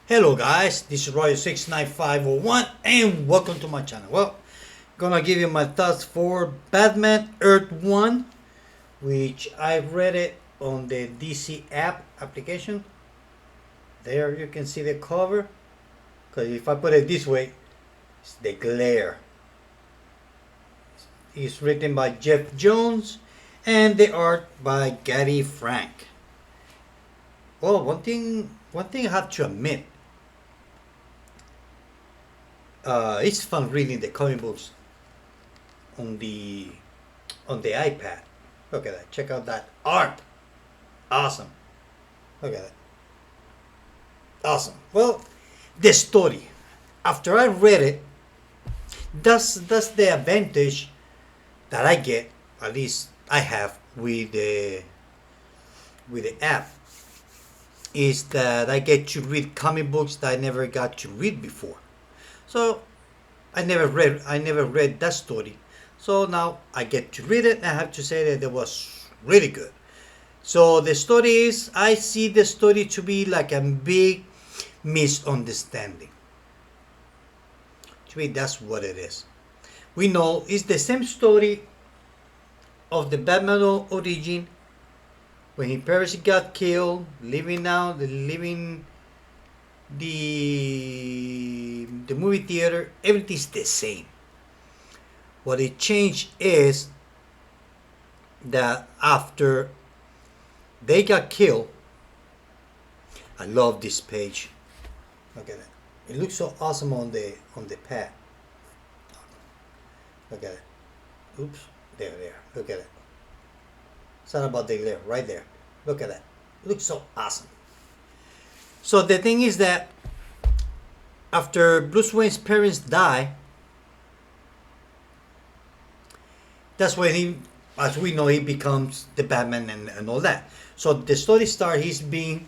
Hello guys, this is Royal69501 and welcome to my channel. Well, gonna give you my thoughts for Batman Earth 1, which I read it on the DC app application. There you can see the cover, because if I put it this way, it's the glare. It's written by Jeff Jones and the art by Gary Frank. Well, one thing I have to admit, it's fun reading the comic books on the iPad. Look at that. Check out that art. Awesome. Look at that. Awesome. Well, the story. After I read it, that's the advantage that I get. At least I have with the app, is that I get to read comic books that I never got to read before. So I never read that story. So now I get to read it, and I have to say that it was really good. So the story is, I see the story to be like a big misunderstanding. To me, that's what it is. We know it's the same story of the Batman origin, when his parents got killed, living the movie theater. Everything's the same. What it changed is that after they got killed, I love this page. Look at it. It looks so awesome on the pad. Look at it. Oops. There. Look at it. Sorry about the glare. Right there. Look at that. It looks so awesome. So the thing is that after Bruce Wayne's parents die, that's when he, as we know, he becomes the Batman and all that. So the story starts, he's being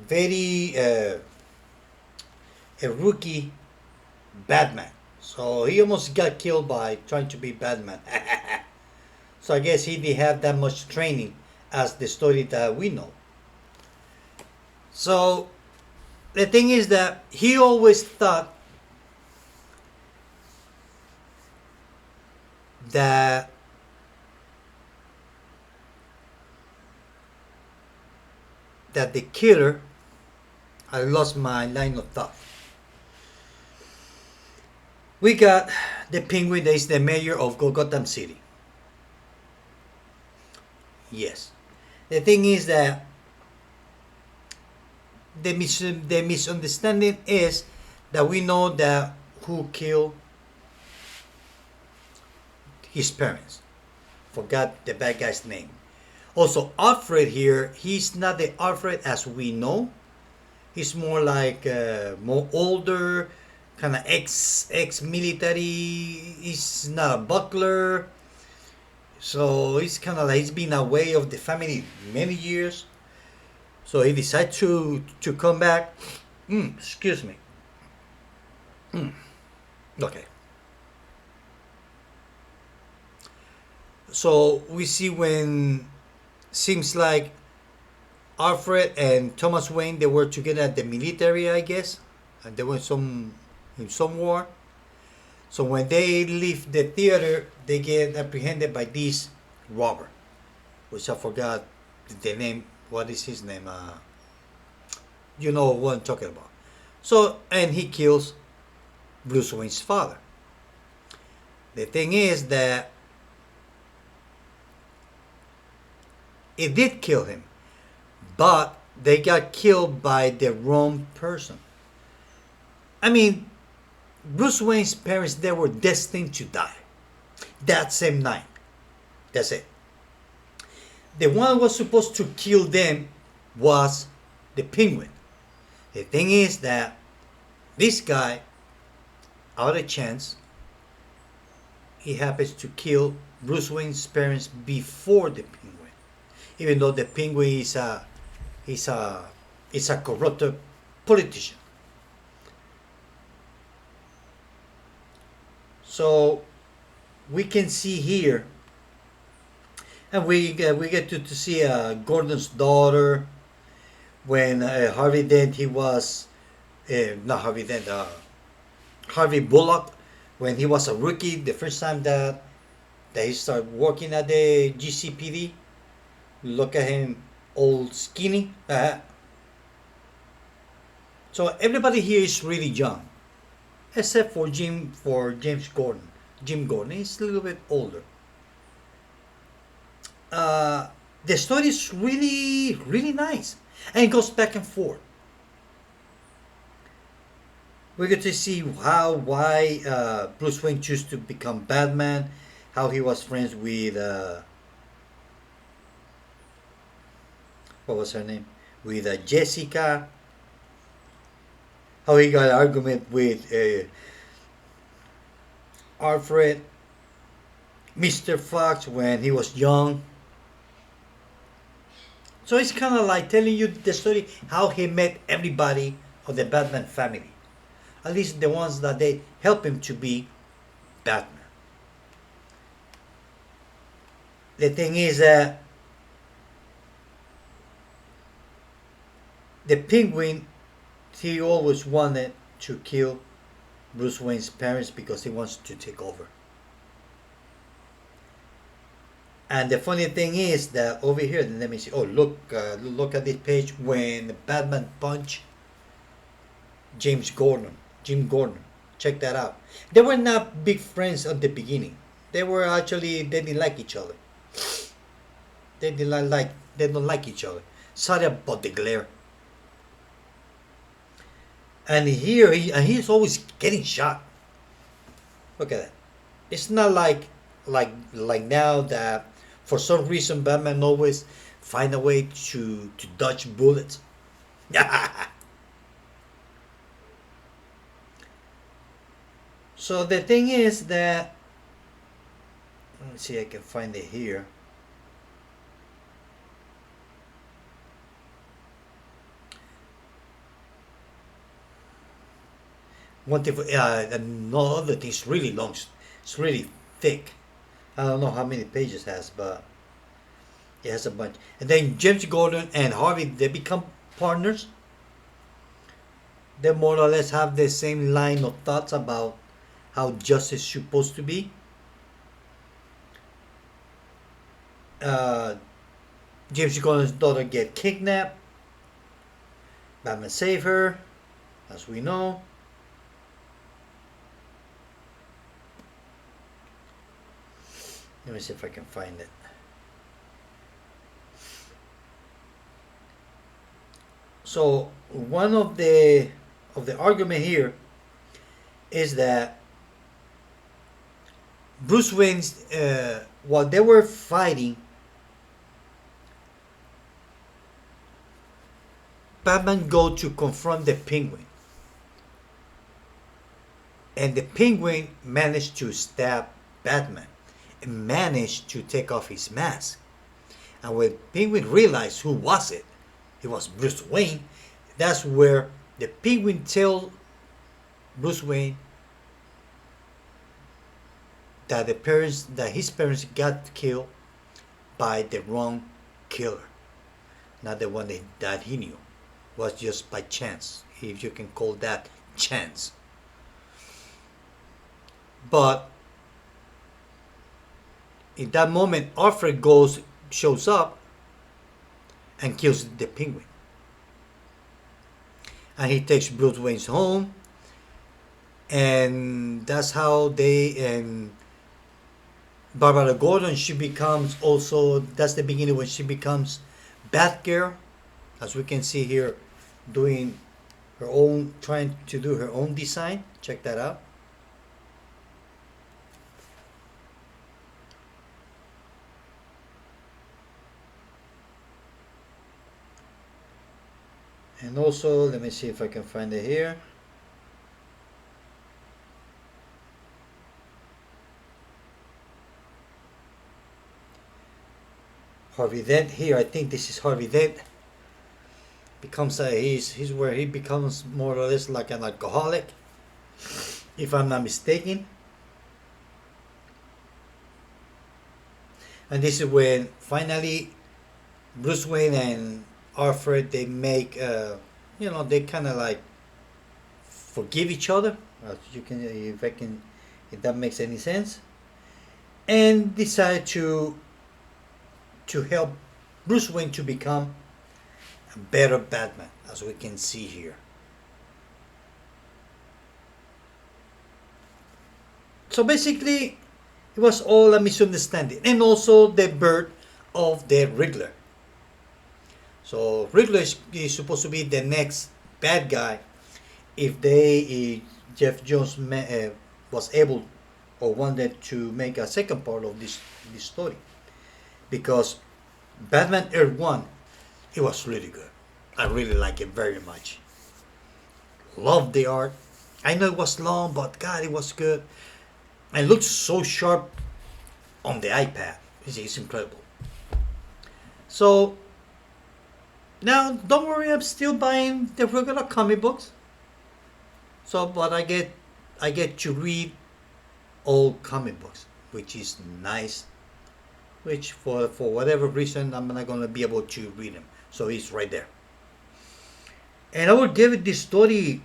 very a rookie Batman. So he almost got killed by trying to be Batman. So I guess he didn't have that much training as the story that we know. So the thing is that he always thought that the killer, I lost my line of thought. We got the Penguin that is the mayor of Gotham City. Yes. The thing is that the misunderstanding is that we know that who killed his parents. Forgot the bad guy's name. Also, Alfred here, he's not the Alfred as we know. He's more like more older, kind of ex military. He's not a buckler, so he's kind of like, he's been away of the family many years. So he decided to come back. Excuse me. Okay. So we see when seems like Alfred and Thomas Wayne, they were together at the military, I guess, and they were in some war. So when they leave the theater, they get apprehended by this robber, which I forgot the name. What is his name? You know what I'm talking about. So, and he kills Bruce Wayne's father. The thing is that it did kill him, but they got killed by the wrong person. I mean, Bruce Wayne's parents, they were destined to die that same night. That's it. The one who was supposed to kill them was the Penguin. The thing is that this guy, out of chance, he happens to kill Bruce Wayne's parents before the Penguin. Even though the Penguin is a corrupted politician. So we can see here, and we get to see Gordon's daughter when Harvey Dent, he was Not Harvey Dent, Harvey Bullock, when he was a rookie, the first time that he started working at the GCPD. Look at him, old skinny. So everybody here is really young, except for James Gordon. Jim Gordon is a little bit older. Uh, the story is really nice, and it goes back and forth. We get to see why Bruce Wayne chose to become Batman, how he was friends with what was her name, with Jessica, how he got an argument with Alfred, Mr. Fox when he was young. So it's kind of like telling you the story how he met everybody of the Batman family, at least the ones that they help him to be Batman. The thing is that the Penguin, he always wanted to kill Bruce Wayne's parents because he wants to take over. And the funny thing is that over here, let me see. Oh, look at this page when Batman punched James Gordon, Jim Gordon. Check that out. They were not big friends at the beginning. They didn't like each other. They don't like each other. Sorry about the glare. And here he's always getting shot. Look at that. It's not like now that for some reason Batman always find a way to dodge bullets. So the thing is that, let me see, I can find it here. One thing, another thing is really long. It's really thick. I don't know how many pages it has, but it has a bunch. And then James Gordon and Harvey, they become partners. They more or less have the same line of thoughts about how justice is supposed to be. Uh, James Gordon's daughter get kidnapped. Batman save her, as we know. Let me see if I can find it. So one of the argument here is that Bruce Wayne's while they were fighting, Batman go to confront the Penguin, and the Penguin managed to stab Batman and managed to take off his mask. And when Penguin realized who was it, it was Bruce Wayne. That's where the Penguin tell Bruce Wayne that his parents got killed by the wrong killer, not the one that he knew. It was just by chance, if you can call that chance. But in that moment, Alfred shows up and kills the Penguin. And he takes Bruce Wayne's home, and that's how and Barbara Gordon, that's the beginning when she becomes Batgirl, as we can see here, trying to do her own design. Check that out. And also, let me see if I can find it here. Harvey Dent here. I think this is Harvey Dent. He's where he becomes more or less like an alcoholic, if I'm not mistaken. And this is when finally Bruce Wayne and Alfred, they make they kind of like forgive each other. You can, if that makes any sense, and decide to help Bruce Wayne to become a better Batman, as we can see here. So basically, it was all a misunderstanding, and also the birth of the Riddler. So Riddler is supposed to be the next bad guy if Jeff Jones was able or wanted to make a second part of this story, because Batman Earth One, it was really good. I really like it very much. Loved the art. I know it was long, but God, it was good. And looks so sharp on the iPad. It's incredible. So now, don't worry, I'm still buying the regular comic books. So, but I get to read old comic books, which is nice. Which for whatever reason I'm not gonna be able to read them. So it's right there. And I would give it this story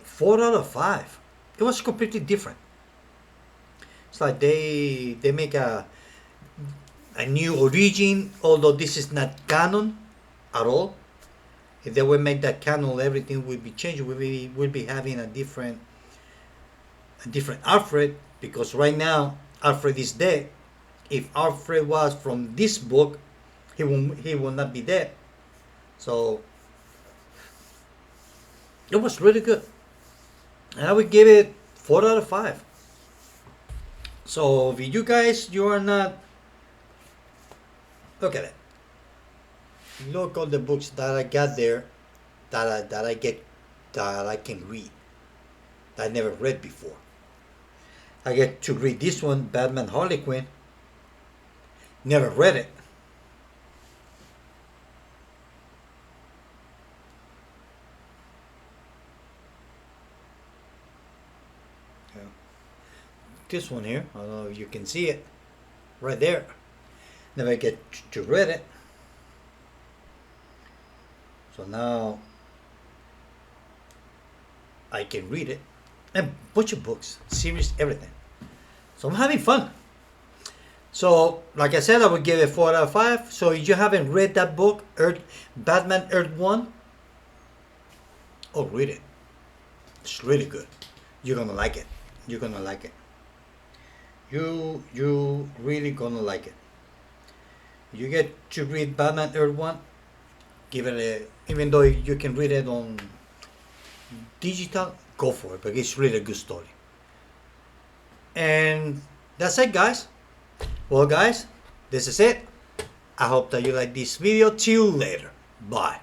4 out of 5. It was completely different. It's like they make a new origin, although this is not canon at all. If they would make that canon, everything would be changed. We'll be having a different Alfred, because right now Alfred is dead. If Alfred was from this book, he will not be dead. So it was really good, and I would give it 4 out of 5. So if you are not, look at it. Look all the books that I got there, that I can read, that I never read before. I get to read this one, Batman Harley Quinn. Never read it. Yeah. This one here, I don't know if you can see it, right there. Never get to read it. So now I can read it. And a bunch of books, series, everything. So I'm having fun. So, like I said, I would give it 4 out of 5. So if you haven't read that book, Batman Earth One, oh, read it. It's really good. You're gonna like it. You're gonna like it. You really gonna like it. You get to read Batman Earth One. Give it even though you can read it on digital, go for it, because it's really a good story. And that's it, guys. Well, guys, this is it. I hope that you like this video. Till later. Bye.